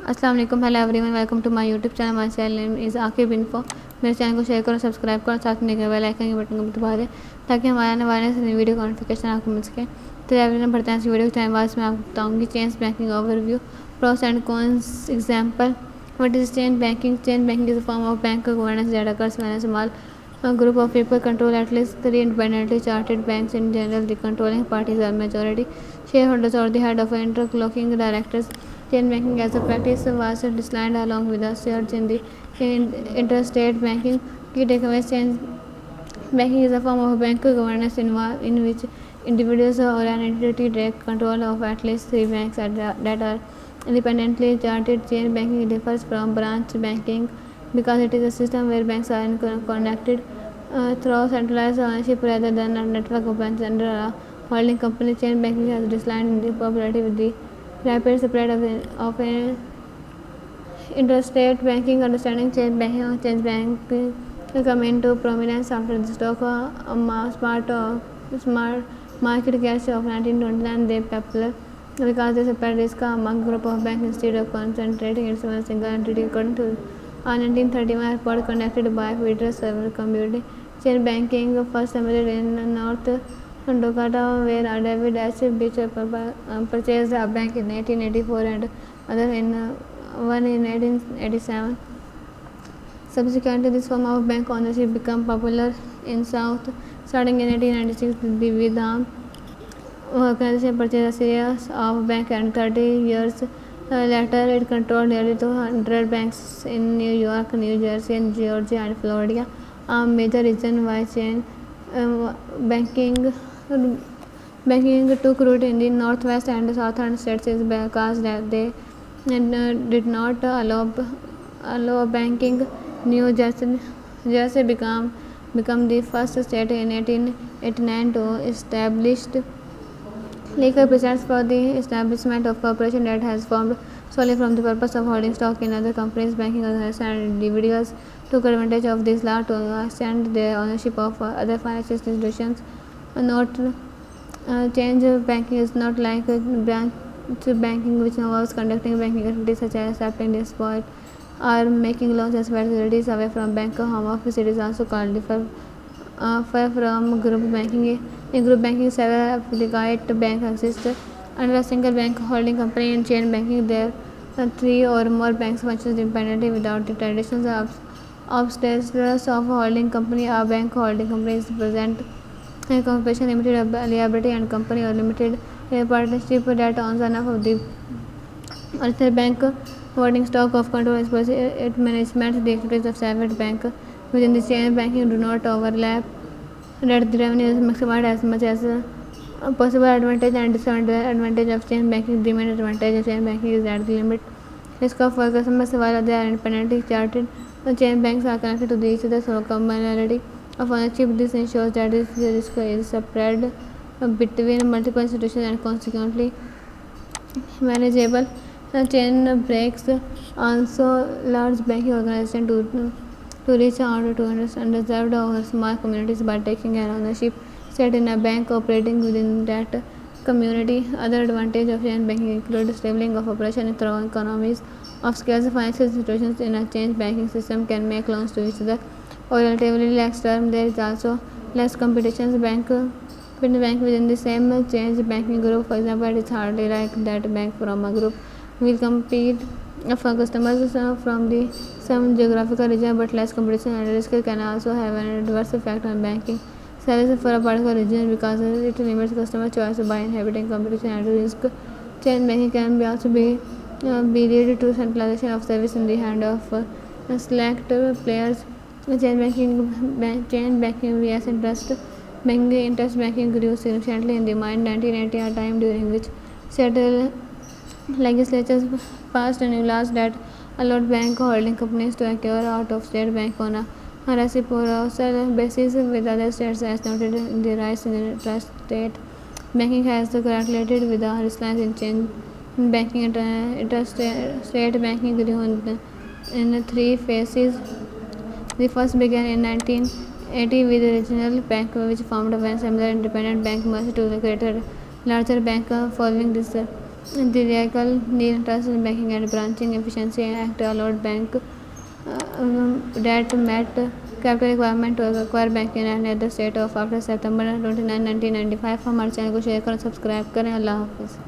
अस्सलाम वालेकुम, hello everyone, welcome to my YouTube channel. My channel name is Aqib info. मेरे channel को share करो, सब्सक्राइब करो, साथ में बेल आइकन के बटन को दबा दें ताकि हमारे आने वाले से वीडियो का नोटिफिकेशन आपको मिल सके। तो एवरीवन बढ़ते हैं इस वीडियो के टाइम बाद मैं आपको बताऊँगी chain banking overview, pros and cons. Example, what is chain banking? Chain banking is a form of bank governance that occurs when a small group of people control at least three independently chartered banks. In general, the controlling parties are majority shareholders or the head of interlocking directors. Chain banking as a practice was declined along with a surge in the interstate banking. Key takeaways: chain banking is a form of bank governance in which individuals or an entity take control of at least three banks that are independently chartered. Chain banking differs from branch banking because it is a system where banks are connected through centralized ownership rather than a network of banks under a holding company. Chain banking has declined in popularity with the rapid spread of interstate banking. Understanding chain banking come into prominence after the smart market crash of 1929. They popular because they separate risk among group of banks instead of concentrating it in a single entity. According to a 1931 report conducted by Federal Server Community, chain banking first emerged in North Dakota, where David H. Bishop purchased a bank in 1884 and other in one in 1887. Subsequently, this form of bank ownership became popular in South. Starting in 1896, the Vidham organization purchased a series of banks, and 30 years later, it controlled nearly 200 banks in New York, New Jersey, and Georgia and Florida. A major reason why chain banking took root in the northwest and southern states is because they did not allow banking. New Jersey became the first state in 1889 to establish legal precedents for the establishment of corporation that has formed solely from the purpose of holding stock in other companies. Banking organizations and individuals took advantage of this law to extend their ownership of other financial institutions. Note: change banking is not like branch banking, which involves conducting banking activities such as accepting deposit or making loans and facilities away from bank home office. It is also called differ from group banking. In group banking, several affiliate banks exist under a single bank holding company. In chain banking, there are three or more banks function independently without the traditional obstacles of holding company. A bank holding company is present a corporation, limited liability, and company or limited partnership that owns enough of the original bank holding stock of control its management. The activities of separate bank within the chain banking do not overlap, that the revenue is maximized as much as possible. Advantage and disadvantage of chain banking. The main advantage of chain banking is that the limit risk of customers while they are independently chartered. Chain banks are connected to each other through commonality of ownership. This ensures that this risk is spread between multiple institutions and consequently manageable. Chain breaks also large banking organizations to reach out to underserved or small communities by taking an ownership stake in a bank operating within that community. Other advantages of chain banking include stability of operation through economies of scale. Financial institutions in a chain banking system can make loans to each other or relatively less term. There is also less competition between banks within the same chain banking group. For example, it is hardly like that bank from a group will compete for customers from the same geographical region, but less competition and risk can also have an adverse effect on banking services for a particular region because it limits customer choice by inhibiting competition and risk. Chain banking can also be lead to centralization of service in the hand of select players. Chain banking vs interest banking grew significantly in the 1980, a time during which several legislatures passed new laws that allowed bank holding companies to acquire out-of-state bank on a reciprocal basis with other states. As noted in the rise in interstate banking has correlated with the rise in chain banking. Interstate banking grew in three phases. The first began in 1980 with the regional bank, which formed when similar independent bank merged to create a larger bank. Following this, The Vehicle Need Trust in Banking and Branching Efficiency Act allowed bank that met capital requirement to acquire banking and other state of after September 29, 1995. हमारे channel को share करें, subscribe करें। अल्लाह हाफिज़।